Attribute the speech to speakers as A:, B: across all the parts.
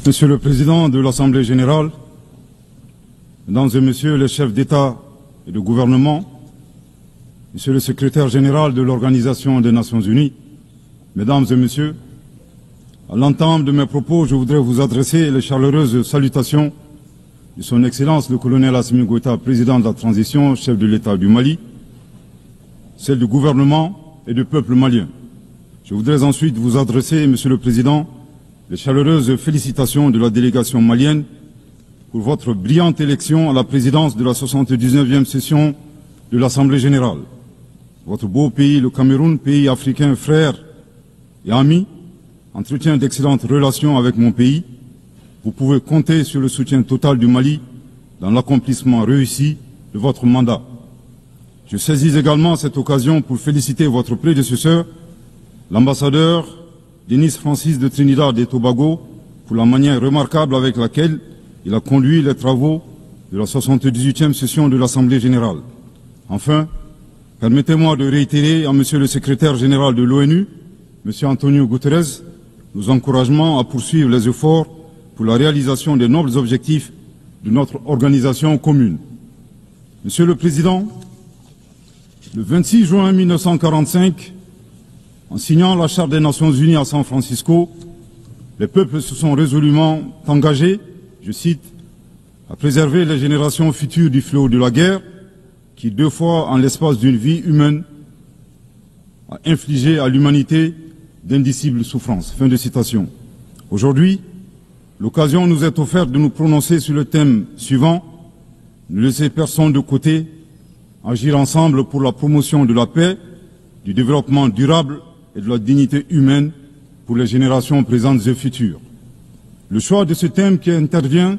A: Monsieur le Président de l'Assemblée générale, Mesdames et Messieurs les chefs d'État et de gouvernement, Monsieur le Secrétaire général de l'Organisation des Nations Unies, Mesdames et Messieurs, à l'entame de mes propos, je voudrais vous adresser les chaleureuses salutations de Son Excellence le colonel Assimi Goïta, président de la transition, chef de l'État du Mali, celle du gouvernement et du peuple malien. Je voudrais ensuite vous adresser, Monsieur le Président, les chaleureuses félicitations de la délégation malienne pour votre brillante élection à la présidence de la 79e session de l'Assemblée générale. Votre beau pays, le Cameroun, pays africain frère et ami, entretient d'excellentes relations avec mon pays. Vous pouvez compter sur le soutien total du Mali dans l'accomplissement réussi de votre mandat. Je saisis également cette occasion pour féliciter votre prédécesseur, l'ambassadeur Denis Francis de Trinidad et Tobago, pour la manière remarquable avec laquelle il a conduit les travaux de la 78e session de l'Assemblée générale. Enfin, permettez-moi de réitérer à Monsieur le secrétaire général de l'ONU, Monsieur Antonio Guterres, nos encouragements à poursuivre les efforts pour la réalisation des nobles objectifs de notre organisation commune. Monsieur le Président, le 26 juin 1945, en signant la Charte des Nations Unies à San Francisco, les peuples se sont résolument engagés, je cite, à préserver les générations futures du fléau de la guerre qui, 2 fois en l'espace d'une vie humaine, a infligé à l'humanité d'indicibles souffrances. Fin de citation. Aujourd'hui, l'occasion nous est offerte de nous prononcer sur le thème suivant, ne laisser personne de côté, agir ensemble pour la promotion de la paix, du développement durable et de la dignité humaine pour les générations présentes et futures. Le choix de ce thème qui intervient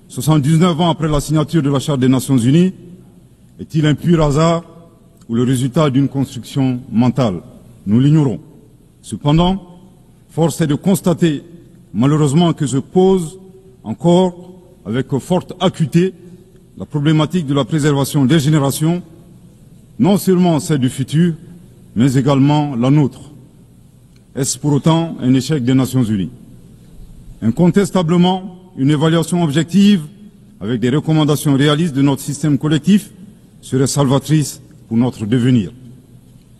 A: 79 ans après la signature de la Charte des Nations Unies est-il un pur hasard ou le résultat d'une construction mentale? Nous l'ignorons. Cependant, force est de constater malheureusement que se pose encore avec forte acuité la problématique de la préservation des générations, non seulement celle du futur, mais également la nôtre. Est-ce pour autant un échec des Nations Unies? Incontestablement, une évaluation objective avec des recommandations réalistes de notre système collectif serait salvatrice pour notre devenir.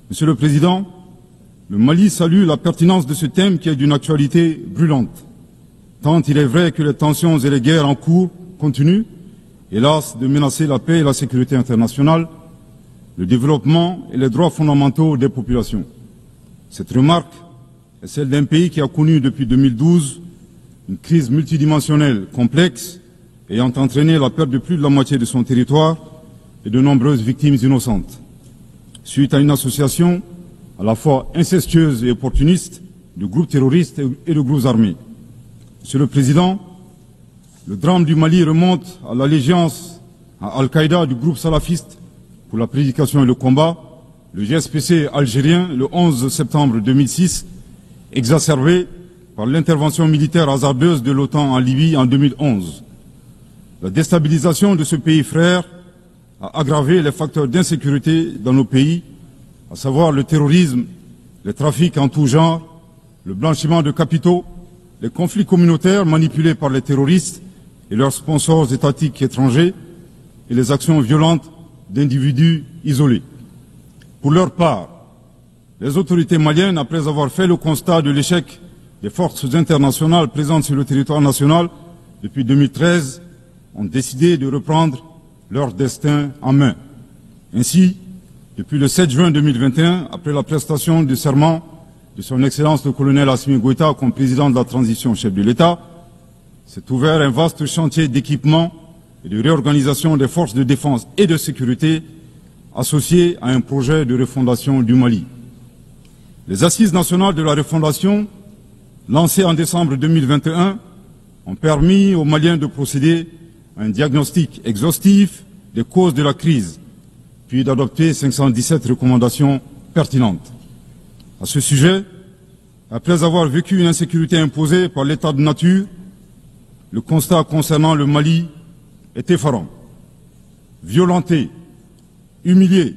A: Monsieur le Président, le Mali salue la pertinence de ce thème qui est d'une actualité brûlante, tant il est vrai que les tensions et les guerres en cours continuent, hélas, de menacer la paix et la sécurité internationale, le développement et les droits fondamentaux des populations. Cette remarque est celle d'un pays qui a connu depuis 2012 une crise multidimensionnelle complexe ayant entraîné la perte de plus de la moitié de son territoire et de nombreuses victimes innocentes, suite à une association à la fois incestueuse et opportuniste de groupes terroristes et de groupes armés. Monsieur le Président, le drame du Mali remonte à l'allégeance à Al-Qaïda du groupe salafiste pour la prédication et le combat, le GSPC algérien le 11 septembre 2006, exacerbé par l'intervention militaire hasardeuse de l'OTAN en Libye en 2011. La déstabilisation de ce pays frère a aggravé les facteurs d'insécurité dans nos pays, à savoir le terrorisme, les trafics en tout genre, le blanchiment de capitaux, les conflits communautaires manipulés par les terroristes et leurs sponsors étatiques étrangers et les actions violentes d'individus isolés. Pour leur part, les autorités maliennes, après avoir fait le constat de l'échec des forces internationales présentes sur le territoire national depuis 2013, ont décidé de reprendre leur destin en main. Ainsi, depuis le 7 juin 2021, après la prestation du serment de son Excellence le colonel Assimi Goïta comme président de la transition chef de l'État, s'est ouvert un vaste chantier d'équipement et de réorganisation des forces de défense et de sécurité associé à un projet de refondation du Mali. Les assises nationales de la refondation, lancées en décembre 2021, ont permis aux Maliens de procéder à un diagnostic exhaustif des causes de la crise, puis d'adopter 517 recommandations pertinentes. À ce sujet, après avoir vécu une insécurité imposée par l'état de nature, le constat concernant le Mali est effarant. Violenté, humilié,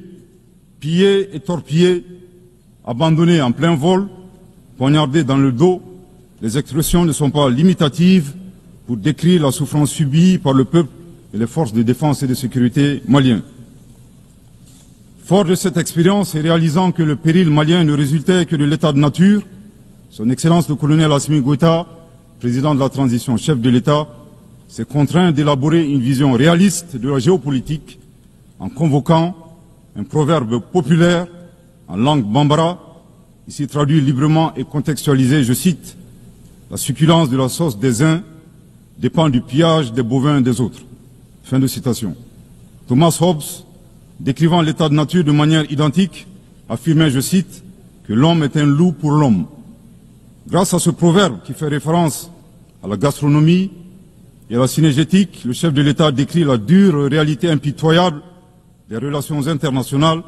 A: pillé et torpillé, abandonné en plein vol, poignardé dans le dos, les expressions ne sont pas limitatives pour décrire la souffrance subie par le peuple et les forces de défense et de sécurité maliens. Fort de cette expérience et réalisant que le péril malien ne résultait que de l'état de nature, son Excellence le colonel Assimi Goïta, président de la transition, chef de l'État, s'est contraint d'élaborer une vision réaliste de la géopolitique en convoquant un proverbe populaire en langue bambara, ici traduit librement et contextualisé, je cite, « La succulence de la sauce des uns dépend du pillage des bovins des autres ». Fin de citation. Thomas Hobbes, décrivant l'état de nature de manière identique, affirmait, je cite, que l'homme est un loup pour l'homme. Grâce à ce proverbe qui fait référence à la gastronomie et à la cinégétique, le chef de l'État décrit la dure réalité impitoyable des relations internationales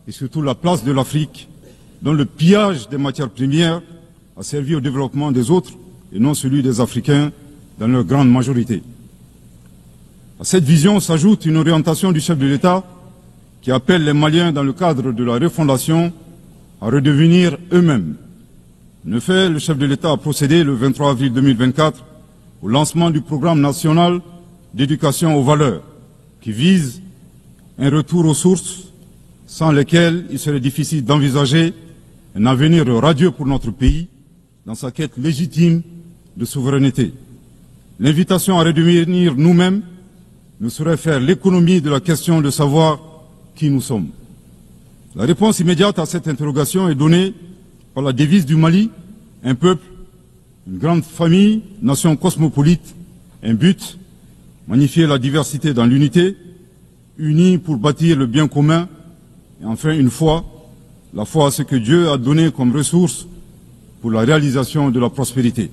A: et surtout la place de l'Afrique, dont le pillage des matières premières a servi au développement des autres et non celui des Africains dans leur grande majorité. À cette vision s'ajoute une orientation du chef de l'État qui appelle les Maliens, dans le cadre de la refondation, à redevenir eux-mêmes. En effet, le chef de l'État a procédé le 23 avril 2024 au lancement du programme national d'éducation aux valeurs, qui vise un retour aux sources sans lesquelles il serait difficile d'envisager un avenir radieux pour notre pays dans sa quête légitime de souveraineté. L'invitation à redevenir nous-mêmes ne saurait faire l'économie de la question de savoir qui nous sommes. La réponse immédiate à cette interrogation est donnée par la devise du Mali, un peuple, une grande famille, nation cosmopolite, un but, magnifier la diversité dans l'unité, unis pour bâtir le bien commun, et enfin une foi, la foi à ce que Dieu a donné comme ressource pour la réalisation de la prospérité.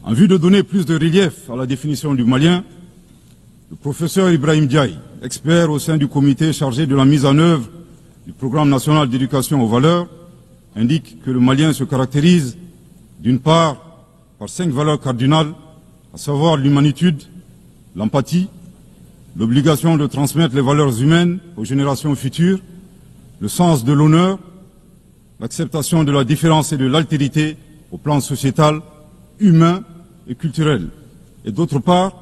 A: En vue de donner plus de relief à la définition du Malien, le professeur Ibrahim Diaye, expert au sein du comité chargé de la mise en œuvre du programme national d'éducation aux valeurs, indique que le Malien se caractérise d'une part par 5 valeurs cardinales, à savoir l'humanitude, l'empathie, l'obligation de transmettre les valeurs humaines aux générations futures, le sens de l'honneur, l'acceptation de la différence et de l'altérité au plan sociétal, humain et culturel, et d'autre part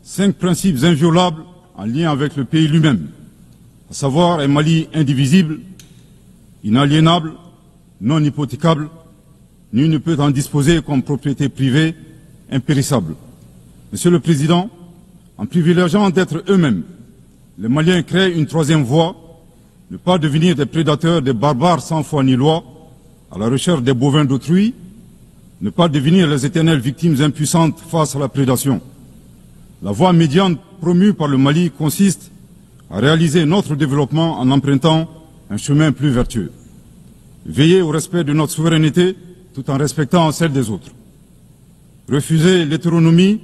A: 5 principes inviolables en lien avec le pays lui-même, à savoir un Mali indivisible, inaliénable, non hypothécable, nul ne peut en disposer comme propriété privée, impérissable. Monsieur le Président, en privilégiant d'être eux-mêmes, les Maliens créent une troisième voie, ne pas devenir des prédateurs, des barbares sans foi ni loi, à la recherche des bovins d'autrui, ne pas devenir les éternelles victimes impuissantes face à la prédation. La voie médiane promue par le Mali consiste à réaliser notre développement en empruntant un chemin plus vertueux. Veiller au respect de notre souveraineté tout en respectant celle des autres. Refuser l'hétéronomie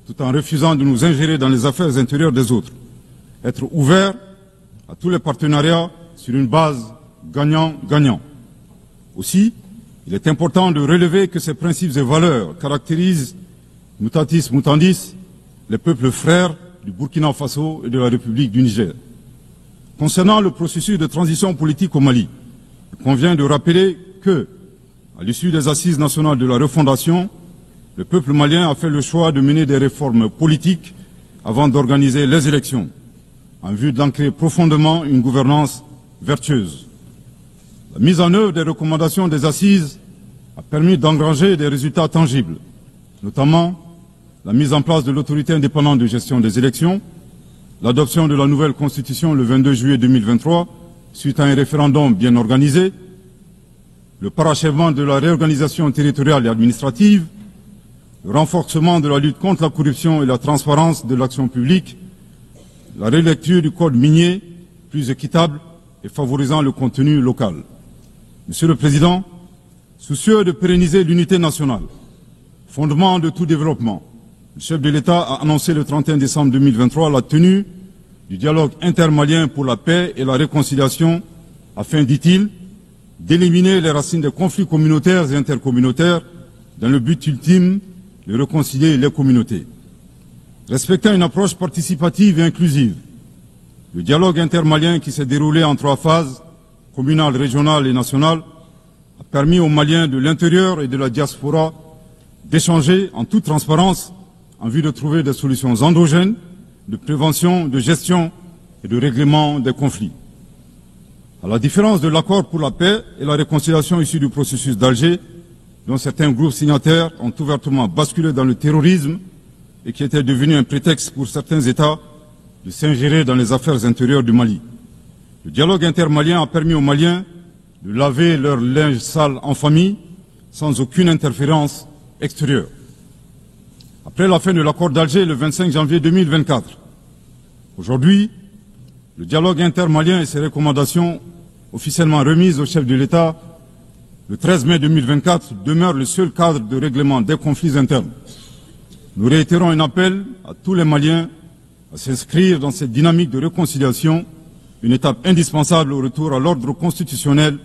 A: tout en refusant de nous ingérer dans les affaires intérieures des autres. Être ouvert à tous les partenariats sur une base gagnant-gagnant. Aussi, il est important de relever que ces principes et valeurs caractérisent, mutatis mutandis, les peuples frères du Burkina Faso et de la République du Niger. Concernant le processus de transition politique au Mali, il convient de rappeler que, à l'issue des assises nationales de la refondation, le peuple malien a fait le choix de mener des réformes politiques avant d'organiser les élections, en vue d'ancrer profondément une gouvernance vertueuse. La mise en œuvre des recommandations des assises a permis d'engranger des résultats tangibles, notamment la mise en place de l'autorité indépendante de gestion des élections, l'adoption de la nouvelle constitution le 22 juillet 2023, suite à un référendum bien organisé, le parachèvement de la réorganisation territoriale et administrative, le renforcement de la lutte contre la corruption et la transparence de l'action publique, la relecture du code minier, plus équitable et favorisant le contenu local. Monsieur le Président, soucieux de pérenniser l'unité nationale, fondement de tout développement, le chef de l'État a annoncé le 31 décembre 2023 la tenue du dialogue intermalien pour la paix et la réconciliation afin, dit-il, d'éliminer les racines des conflits communautaires et intercommunautaires dans le but ultime de réconcilier les communautés. Respectant une approche participative et inclusive, le dialogue intermalien qui s'est déroulé en 3 phases, communale, régionale et nationale, a permis aux Maliens de l'intérieur et de la diaspora d'échanger en toute transparence en vue de trouver des solutions endogènes de prévention, de gestion et de règlement des conflits. À la différence de l'accord pour la paix et la réconciliation issu du processus d'Alger, dont certains groupes signataires ont ouvertement basculé dans le terrorisme et qui était devenu un prétexte pour certains États de s'ingérer dans les affaires intérieures du Mali. Le dialogue intermalien a permis aux Maliens de laver leur linge sale en famille sans aucune interférence extérieure. Après la fin de l'accord d'Alger le 25 janvier 2024, aujourd'hui, le dialogue intermalien et ses recommandations officiellement remises au chef de l'État le 13 mai 2024 demeurent le seul cadre de règlement des conflits internes. Nous réitérons un appel à tous les Maliens à s'inscrire dans cette dynamique de réconciliation, une étape indispensable au retour à l'ordre constitutionnel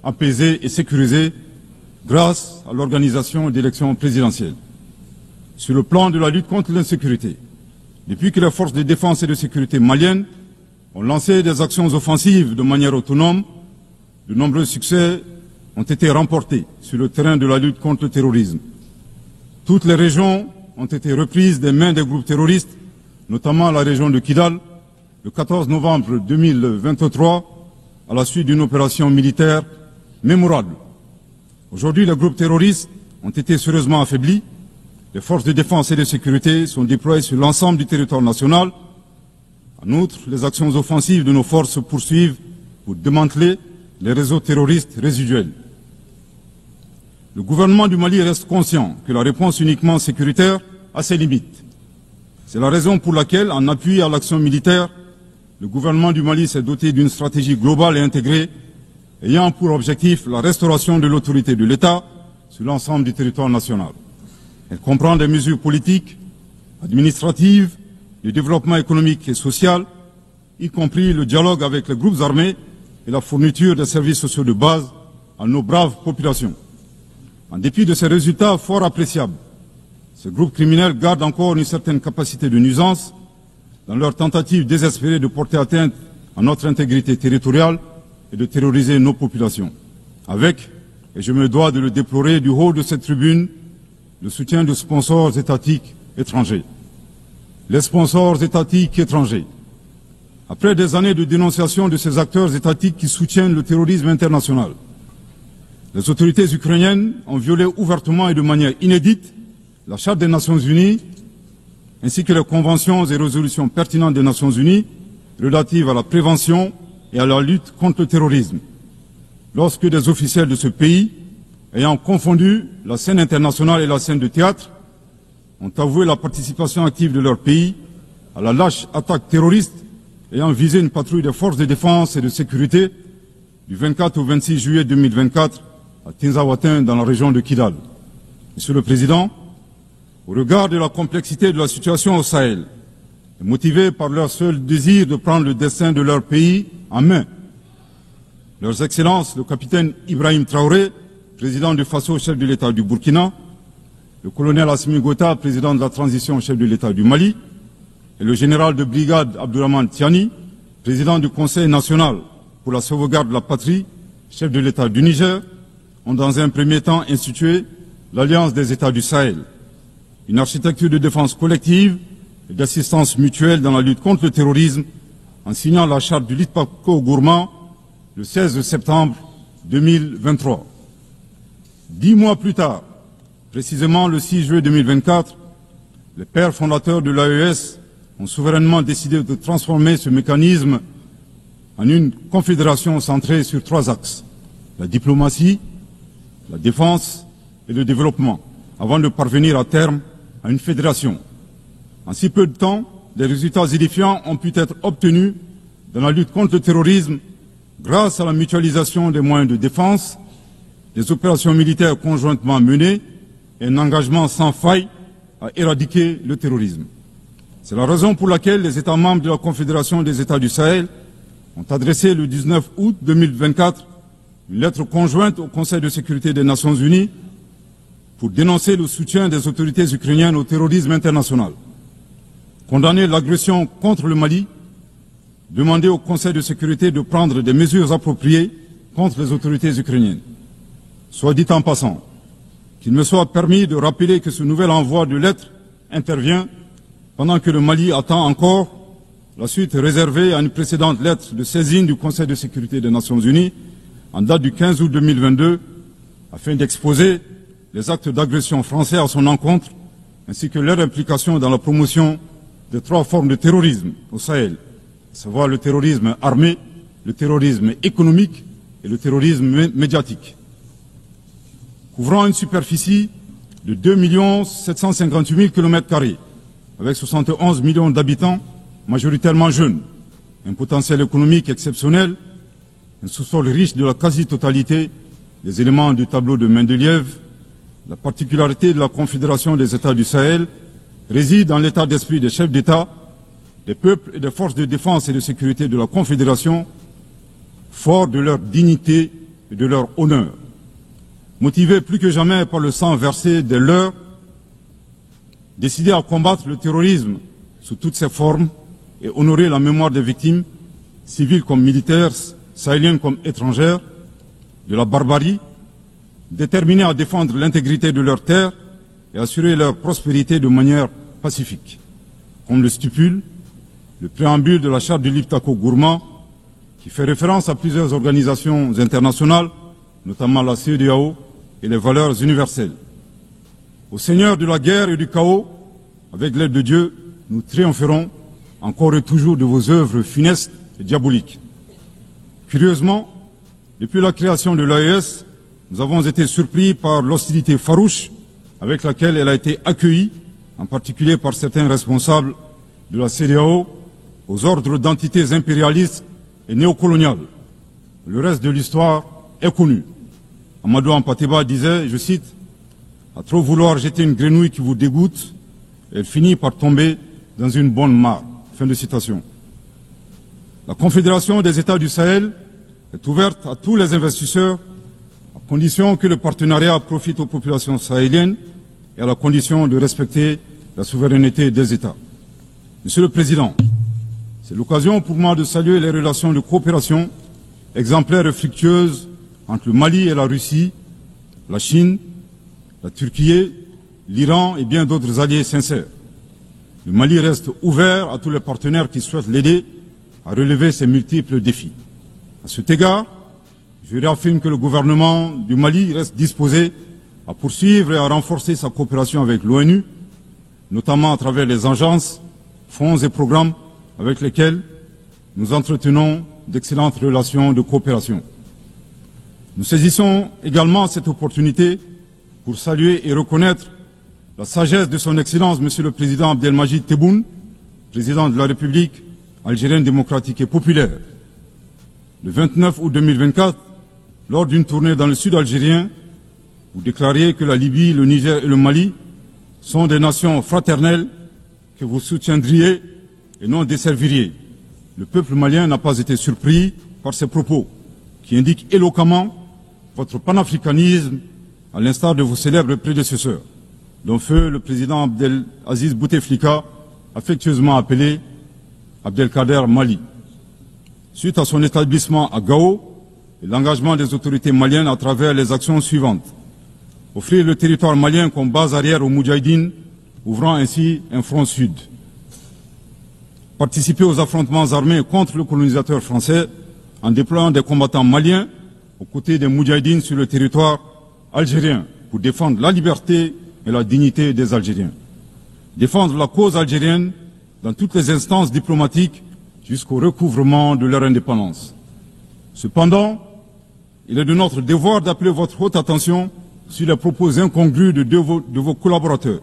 A: apaisé et sécurisé grâce à l'organisation d'élections présidentielles. Sur le plan de la lutte contre l'insécurité, depuis que les forces de défense et de sécurité maliennes ont lancé des actions offensives de manière autonome, de nombreux succès ont été remportés sur le terrain de la lutte contre le terrorisme. Toutes les régions ont été reprises des mains des groupes terroristes, notamment la région de Kidal, le 14 novembre 2023, à la suite d'une opération militaire mémorable. Aujourd'hui, les groupes terroristes ont été sérieusement affaiblis. Les forces de défense et de sécurité sont déployées sur l'ensemble du territoire national. En outre, les actions offensives de nos forces se poursuivent pour démanteler les réseaux terroristes résiduels. Le gouvernement du Mali reste conscient que la réponse uniquement sécuritaire a ses limites. C'est la raison pour laquelle, en appui à l'action militaire, le gouvernement du Mali s'est doté d'une stratégie globale et intégrée ayant pour objectif la restauration de l'autorité de l'État sur l'ensemble du territoire national. Elle comprend des mesures politiques, administratives, de développement économique et social, y compris le dialogue avec les groupes armés et la fourniture des services sociaux de base à nos braves populations. En dépit de ces résultats fort appréciables, ces groupes criminels gardent encore une certaine capacité de nuisance dans leur tentative désespérée de porter atteinte à notre intégrité territoriale et de terroriser nos populations. Avec, et je me dois de le déplorer du haut de cette tribune, le soutien de sponsors étatiques étrangers. Les sponsors étatiques étrangers. Après des années de dénonciation de ces acteurs étatiques qui soutiennent le terrorisme international, les autorités ukrainiennes ont violé ouvertement et de manière inédite la Charte des Nations Unies ainsi que les conventions et résolutions pertinentes des Nations Unies relatives à la prévention et à la lutte contre le terrorisme. Lorsque des officiels de ce pays, ayant confondu la scène internationale et la scène de théâtre, ont avoué la participation active de leur pays à la lâche attaque terroriste ayant visé une patrouille des forces de défense et de sécurité du 24 au 26 juillet 2024 à Tinzaouatin dans la région de Kidal. Monsieur le Président, au regard de la complexité de la situation au Sahel, et motivés par leur seul désir de prendre le destin de leur pays en main, Leurs Excellences, le capitaine Ibrahim Traoré, président du Faso, chef de l'État du Burkina, le colonel Assimi Gota, président de la transition, chef de l'État du Mali, et le général de brigade Abdourahmane Tiani, président du Conseil national pour la sauvegarde de la patrie, chef de l'État du Niger, ont dans un premier temps institué l'Alliance des États du Sahel, une architecture de défense collective et d'assistance mutuelle dans la lutte contre le terrorisme, en signant la charte du Litpako Gourmand le 16 septembre 2023. 10 mois plus tard, précisément le 6 juillet 2024, les pères fondateurs de l'AES ont souverainement décidé de transformer ce mécanisme en une confédération centrée sur 3 axes: la diplomatie, la défense et le développement, avant de parvenir à terme à une fédération. En si peu de temps, des résultats édifiants ont pu être obtenus dans la lutte contre le terrorisme grâce à la mutualisation des moyens de défense, des opérations militaires conjointement menées et un engagement sans faille à éradiquer le terrorisme. C'est la raison pour laquelle les États membres de la Confédération des États du Sahel ont adressé le 19 août 2024 une lettre conjointe au Conseil de sécurité des Nations Unies pour dénoncer le soutien des autorités ukrainiennes au terrorisme international, condamner l'agression contre le Mali, demander au Conseil de sécurité de prendre des mesures appropriées contre les autorités ukrainiennes. Soit dit en passant, qu'il me soit permis de rappeler que ce nouvel envoi de lettres intervient pendant que le Mali attend encore la suite réservée à une précédente lettre de saisine du Conseil de sécurité des Nations Unies en date du 15 août 2022 afin d'exposer les actes d'agression français à son encontre ainsi que leur implication dans la promotion de 3 formes de terrorisme au Sahel, à savoir le terrorisme armé, le terrorisme économique et le terrorisme médiatique. Couvrant une superficie de 2 758 000 km², avec 71 millions d'habitants, majoritairement jeunes, un potentiel économique exceptionnel, un sous-sol riche de la quasi-totalité des éléments du tableau de Mendeleïev, la particularité de la Confédération des États du Sahel réside dans l'état d'esprit des chefs d'État, des peuples et des forces de défense et de sécurité de la Confédération, forts de leur dignité et de leur honneur. Motivés plus que jamais par le sang versé des leurs, décidés à combattre le terrorisme sous toutes ses formes et honorer la mémoire des victimes, civiles comme militaires, sahéliennes comme étrangères, de la barbarie, déterminés à défendre l'intégrité de leurs terres et assurer leur prospérité de manière pacifique. Comme le stipule le préambule de la charte de l'Iptako-Gourma, qui fait référence à plusieurs organisations internationales, notamment la CEDEAO et les valeurs universelles. Au Seigneur de la guerre et du chaos, avec l'aide de Dieu, nous triompherons encore et toujours de vos œuvres funestes et diaboliques. Curieusement, depuis la création de l'AES, nous avons été surpris par l'hostilité farouche avec laquelle elle a été accueillie, en particulier par certains responsables de la CEDEAO, aux ordres d'entités impérialistes et néocoloniales. Le reste de l'histoire est connu. Amadou Hampâté-Bâ disait, je cite, « À trop vouloir jeter une grenouille qui vous dégoûte, elle finit par tomber dans une bonne mare. » Fin de citation. La Confédération des États du Sahel est ouverte à tous les investisseurs à condition que le partenariat profite aux populations sahéliennes et à la condition de respecter la souveraineté des États. Monsieur le Président, c'est l'occasion pour moi de saluer les relations de coopération exemplaires et fructueuses entre le Mali et la Russie, la Chine, la Turquie, l'Iran et bien d'autres alliés sincères. Le Mali reste ouvert à tous les partenaires qui souhaitent l'aider à relever ces multiples défis. À cet égard, je réaffirme que le gouvernement du Mali reste disposé à poursuivre et à renforcer sa coopération avec l'ONU, notamment à travers les agences, fonds et programmes avec lesquels nous entretenons d'excellentes relations de coopération. Nous saisissons également cette opportunité pour saluer et reconnaître la sagesse de son Excellence, Monsieur le Président Abdelmadjid Tebboune, président de la République algérienne démocratique et populaire. Le 29 août 2024, lors d'une tournée dans le sud algérien, vous déclariez que la Libye, le Niger et le Mali sont des nations fraternelles que vous soutiendriez et non desserviriez. Le peuple malien n'a pas été surpris par ces propos, qui indiquent éloquemment votre panafricanisme, à l'instar de vos célèbres prédécesseurs, dont feu le président Abdelaziz Bouteflika, affectueusement appelé Abdelkader Mali. Suite à son établissement à Gao, et l'engagement des autorités maliennes à travers les actions suivantes. Offrir le territoire malien comme base arrière aux Moudjahidines, ouvrant ainsi un front sud. Participer aux affrontements armés contre le colonisateur français en déployant des combattants maliens aux côtés des Moudjahidines sur le territoire algérien pour défendre la liberté et la dignité des Algériens. Défendre la cause algérienne dans toutes les instances diplomatiques jusqu'au recouvrement de leur indépendance. Cependant, il est de notre devoir d'appeler votre haute attention sur les propos incongrus de vos collaborateurs,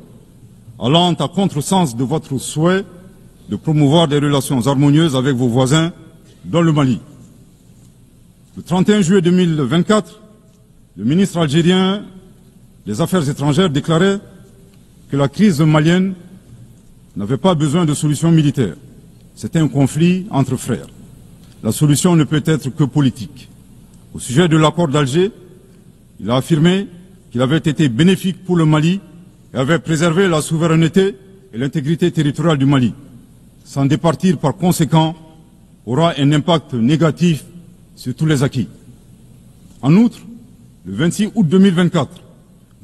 A: allant à contresens de votre souhait de promouvoir des relations harmonieuses avec vos voisins dans le Mali. Le 31 juillet 2024, le ministre algérien des Affaires étrangères déclarait que la crise malienne n'avait pas besoin de solution militaire. C'était un conflit entre frères. La solution ne peut être que politique. Au sujet de l'accord d'Alger, il a affirmé qu'il avait été bénéfique pour le Mali et avait préservé la souveraineté et l'intégrité territoriale du Mali. S'en départir par conséquent aura un impact négatif sur tous les acquis. En outre, le 26 août 2024,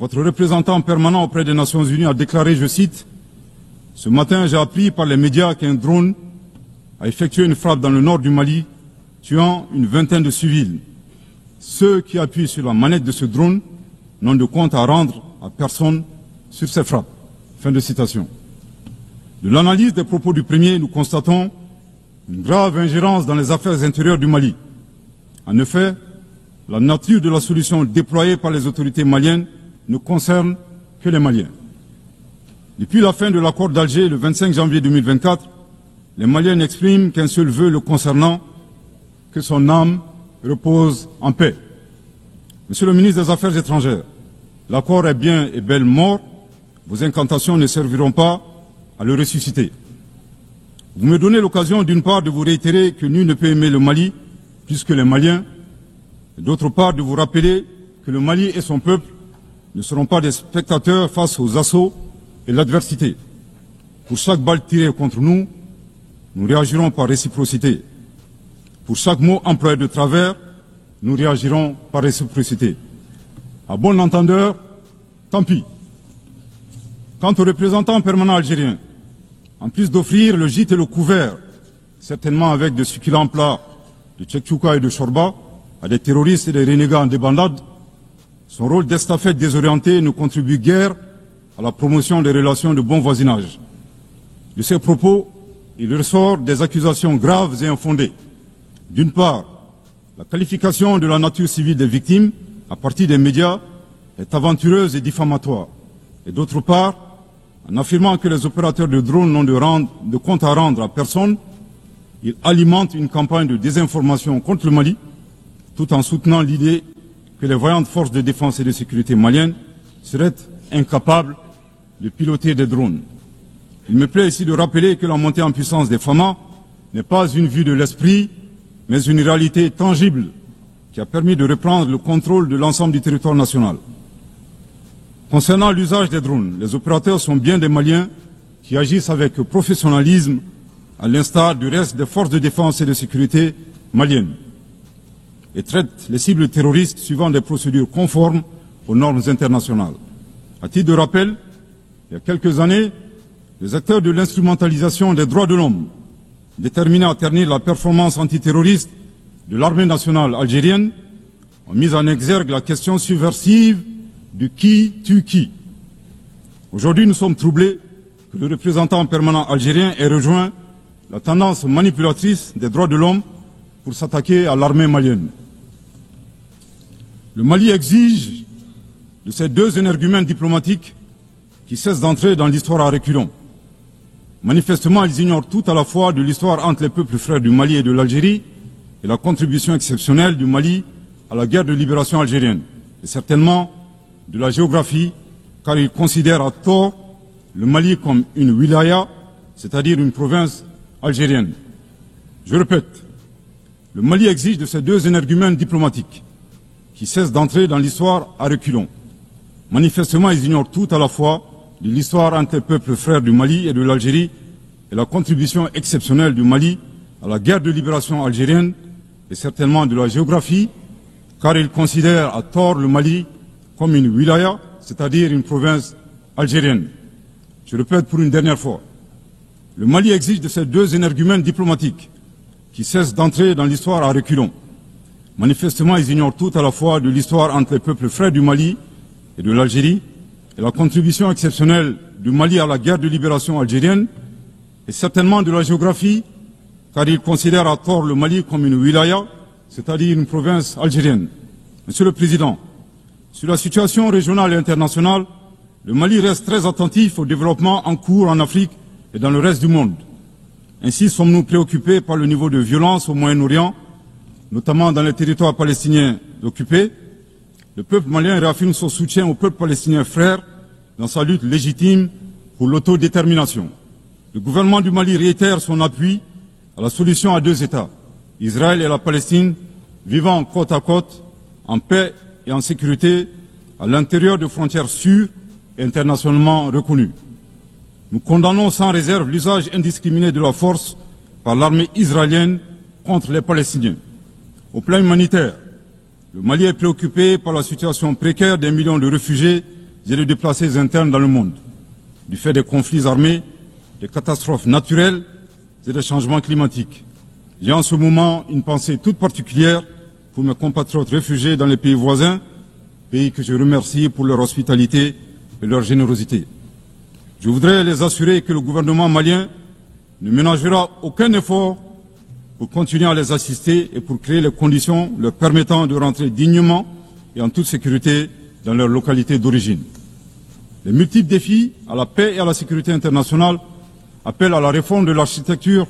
A: votre représentant permanent auprès des Nations Unies a déclaré, je cite, « Ce matin, j'ai appris par les médias qu'un drone a effectué une frappe dans le nord du Mali, tuant une vingtaine de civils. Ceux qui appuient sur la manette de ce drone n'ont de compte à rendre à personne sur ces frappes. » Fin de citation. De l'analyse des propos du premier, nous constatons une grave ingérence dans les affaires intérieures du Mali. En effet, la nature de la solution déployée par les autorités maliennes ne concerne que les Maliens. Depuis la fin de l'accord d'Alger le 25 janvier 2024, les Maliens n'expriment qu'un seul vœu le concernant, que son âme repose en paix. Monsieur le ministre des Affaires étrangères, l'accord est bien et belle mort, vos incantations ne serviront pas à le ressusciter. Vous me donnez l'occasion d'une part de vous réitérer que nul ne peut aimer le Mali plus que les Maliens, et d'autre part de vous rappeler que le Mali et son peuple ne seront pas des spectateurs face aux assauts et l'adversité. Pour chaque balle tirée contre nous, nous réagirons par réciprocité. Pour chaque mot employé de travers, nous réagirons par réciprocité. À bon entendeur, tant pis. Quant aux représentants permanents algériens, en plus d'offrir le gîte et le couvert, certainement avec de succulents plats de tchèque-tchouka et de chorba, à des terroristes et des renégats en débandade, son rôle d'estafette désorienté ne contribue guère à la promotion des relations de bon voisinage. De ces propos, il ressort des accusations graves et infondées. D'une part, la qualification de la nature civile des victimes à partir des médias est aventureuse et diffamatoire. Et d'autre part, en affirmant que les opérateurs de drones n'ont de compte à rendre à personne, il alimente une campagne de désinformation contre le Mali, tout en soutenant l'idée que les voyantes forces de défense et de sécurité maliennes seraient incapables de piloter des drones. Il me plaît ici de rappeler que la montée en puissance des FAMA n'est pas une vue de l'esprit, mais une réalité tangible qui a permis de reprendre le contrôle de l'ensemble du territoire national. Concernant l'usage des drones, les opérateurs sont bien des Maliens qui agissent avec professionnalisme, à l'instar du reste des forces de défense et de sécurité maliennes, et traitent les cibles terroristes suivant des procédures conformes aux normes internationales. À titre de rappel, il y a quelques années, les acteurs de l'instrumentalisation des droits de l'homme, déterminés à ternir la performance antiterroriste de l'armée nationale algérienne, ont mis en exergue la question subversive du qui tue qui. Aujourd'hui, nous sommes troublés que le représentant permanent algérien ait rejoint la tendance manipulatrice des droits de l'homme pour s'attaquer à l'armée malienne. Le Mali exige de ces deux énergumènes diplomatiques qui cessent d'entrer dans l'histoire à reculons. Manifestement, ils ignorent tout à la fois de l'histoire entre les peuples frères du Mali et de l'Algérie et la contribution exceptionnelle du Mali à la guerre de libération algérienne, et certainement de la géographie, car ils considèrent à tort le Mali comme une wilaya, c'est-à-dire une province algérienne. Je répète, le Mali exige de ces deux énergumènes diplomatiques qui cessent d'entrer dans l'histoire à reculons. Manifestement, ils ignorent tout à la fois de l'histoire entre les peuples frères du Mali et de l'Algérie et la contribution exceptionnelle du Mali à la guerre de libération algérienne et certainement de la géographie, car ils considèrent à tort le Mali comme une wilaya, c'est-à-dire une province algérienne. Je répète pour une dernière fois, le Mali exige de ces deux énergumènes diplomatiques qui cessent d'entrer dans l'histoire à reculons. Manifestement, ils ignorent tout à la fois de l'histoire entre les peuples frères du Mali et de l'Algérie et la contribution exceptionnelle du Mali à la guerre de libération algérienne et certainement de la géographie, car ils considèrent à tort le Mali comme une wilaya, c'est-à-dire une province algérienne. Monsieur le Président, sur la situation régionale et internationale, le Mali reste très attentif au développement en cours en Afrique et dans le reste du monde. Ainsi sommes-nous préoccupés par le niveau de violence au Moyen-Orient, notamment dans les territoires palestiniens occupés. Le peuple malien réaffirme son soutien au peuple palestinien frère dans sa lutte légitime pour l'autodétermination. Le gouvernement du Mali réitère son appui à la solution à deux États, Israël et la Palestine, vivant côte à côte, en paix et en sécurité, à l'intérieur de frontières sûres et internationalement reconnues. Nous condamnons sans réserve l'usage indiscriminé de la force par l'armée israélienne contre les Palestiniens. Au plan humanitaire, le Mali est préoccupé par la situation précaire des millions de réfugiés et les déplacés internes dans le monde, du fait des conflits armés, des catastrophes naturelles et des changements climatiques. J'ai en ce moment une pensée toute particulière pour mes compatriotes réfugiés dans les pays voisins, pays que je remercie pour leur hospitalité et leur générosité. Je voudrais les assurer que le gouvernement malien ne ménagera aucun effort pour continuer à les assister et pour créer les conditions leur permettant de rentrer dignement et en toute sécurité dans leur localité d'origine. Les multiples défis à la paix et à la sécurité internationale appellent à la réforme de l'architecture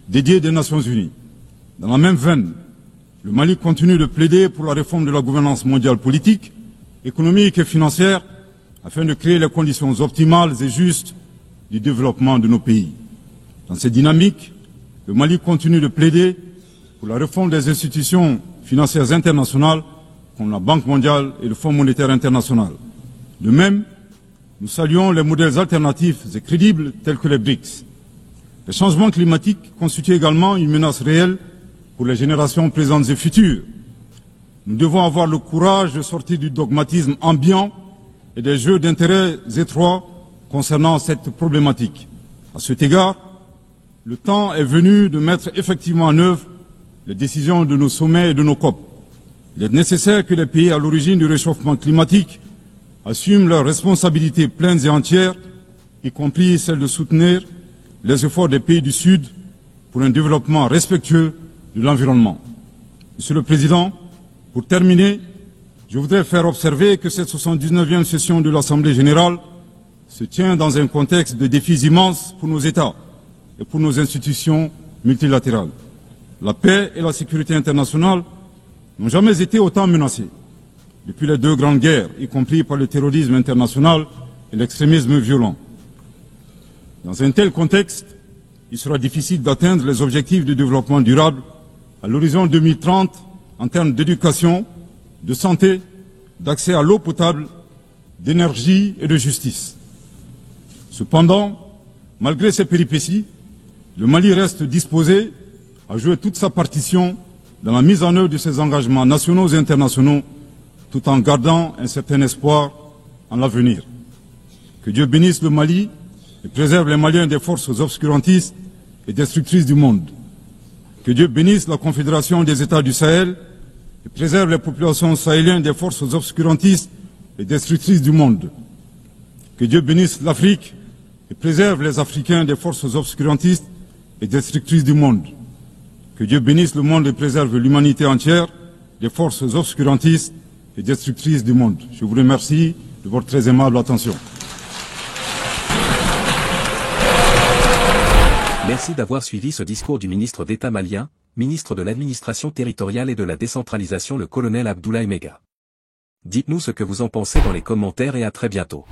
A: dédiée des Nations Unies. Dans la même veine, le Mali continue de plaider pour la réforme de la gouvernance mondiale politique, économique et financière afin de créer les conditions optimales et justes du développement de nos pays. Dans cette dynamique, le Mali continue de plaider pour la réforme des institutions financières internationales comme la Banque mondiale et le Fonds monétaire international. De même, nous saluons les modèles alternatifs et crédibles tels que les BRICS. Les changements climatiques constituent également une menace réelle pour les générations présentes et futures. Nous devons avoir le courage de sortir du dogmatisme ambiant et des jeux d'intérêts étroits concernant cette problématique. À cet égard, le temps est venu de mettre effectivement en œuvre les décisions de nos sommets et de nos COP. Il est nécessaire que les pays à l'origine du réchauffement climatique assument leurs responsabilités pleines et entières, y compris celle de soutenir les efforts des pays du Sud pour un développement respectueux de l'environnement. Monsieur le Président, pour terminer, je voudrais faire observer que cette 79e session de l'Assemblée générale se tient dans un contexte de défis immenses pour nos États et pour nos institutions multilatérales. La paix et la sécurité internationale n'ont jamais été autant menacées depuis les deux grandes guerres, y compris par le terrorisme international et l'extrémisme violent. Dans un tel contexte, il sera difficile d'atteindre les objectifs de développement durable à l'horizon 2030 en termes d'éducation, de santé, d'accès à l'eau potable, d'énergie et de justice. Cependant, malgré ces péripéties, le Mali reste disposé à jouer toute sa partition dans la mise en œuvre de ses engagements nationaux et internationaux, tout en gardant un certain espoir en l'avenir. Que Dieu bénisse le Mali et préserve les Maliens des forces obscurantistes et destructrices du monde. Que Dieu bénisse la Confédération des États du Sahel et préserve les populations sahéliennes des forces obscurantistes et destructrices du monde. Que Dieu bénisse l'Afrique et préserve les Africains des forces obscurantistes et destructrices du monde. Que Dieu bénisse le monde et préserve l'humanité entière des forces obscurantistes et destructrices du monde. Je vous remercie de votre très aimable attention.
B: Merci d'avoir suivi ce discours du ministre d'État malien, ministre de l'Administration territoriale et de la décentralisation, le colonel Abdoulaye Mega. Dites-nous ce que vous en pensez dans les commentaires et à très bientôt.